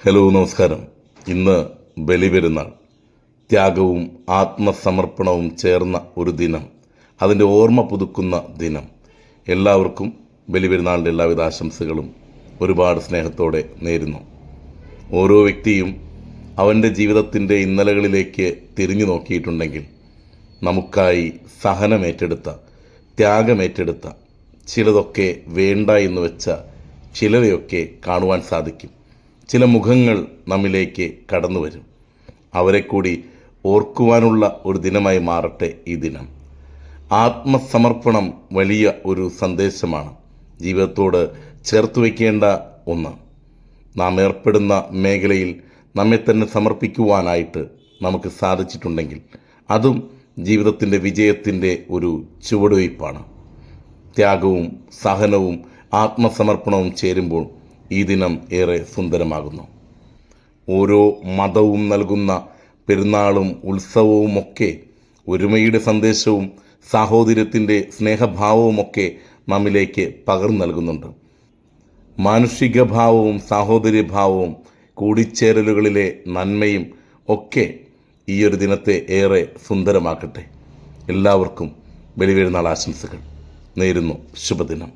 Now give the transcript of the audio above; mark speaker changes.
Speaker 1: Hello, നമസ്കാരം. ഇന്ന് ബലിപെരുന്നാൾ. ത്യാഗവും ആത്മസമർപ്പണവും ചേർന്ന ഒരു ദിനം, അതിൻ്റെ ഓർമ്മ പുതുക്കുന്ന ദിനം. എല്ലാവർക്കും ബലിപെരുന്നാളിൻ്റെ എല്ലാവിധ ആശംസകളും ഒരുപാട് സ്നേഹത്തോടെ നേരുന്നു. ഓരോ വ്യക്തിയും അവൻ്റെ ജീവിതത്തിൻ്റെ ഇന്നലകളിലേക്ക് തിരിഞ്ഞു നോക്കിയിട്ടുണ്ടെങ്കിൽ നമുക്കായി സഹനമേറ്റെടുത്ത, ത്യാഗമേറ്റെടുത്ത, ചിലതൊക്കെ വേണ്ട എന്ന് വെച്ച ചിലരെയൊക്കെ കാണുവാൻ സാധിക്കും. ചില മുഖങ്ങൾ നമ്മിലേക്ക് കടന്നു വരും. അവരെ കൂടി ഓർക്കുവാനുള്ള ഒരു ദിനമായി മാറട്ടെ ഈ ദിനം. ആത്മസമർപ്പണം വലിയ ഒരു സന്ദേശമാണ്, ജീവിതത്തോട് ചേർത്ത് വയ്ക്കേണ്ട ഒന്ന്. നാം ഏർപ്പെടുന്ന മേഖലയിൽ നമ്മെ തന്നെ സമർപ്പിക്കുവാനായിട്ട് നമുക്ക് സാധിച്ചിട്ടുണ്ടെങ്കിൽ അതും ജീവിതത്തിൻ്റെ വിജയത്തിൻ്റെ ഒരു ചുവടുവയ്പ്പാണ്. ത്യാഗവും സഹനവും ആത്മസമർപ്പണവും ചേരുമ്പോൾ ഈ ദിനം ഏറെ സുന്ദരമാകുന്നു. ഓരോ മതവും നൽകുന്ന പെരുന്നാളും ഉത്സവവുമൊക്കെ ഒരുമയുടെ സന്ദേശവും സാഹോദര്യത്തിൻ്റെ സ്നേഹഭാവവുമൊക്കെ നമ്മിലേക്ക് പകർന്നു നൽകുന്നുണ്ട്. മാനുഷിക ഭാവവും സാഹോദര്യഭാവവും കൂടിച്ചേരലുകളിലെ നന്മയും ഒക്കെ ഈ ഒരു ദിനത്തെ ഏറെ സുന്ദരമാക്കട്ടെ. എല്ലാവർക്കും ബലിപെരുന്നാൾ ആശംസകൾ നേരുന്നു. ശുഭദിനം.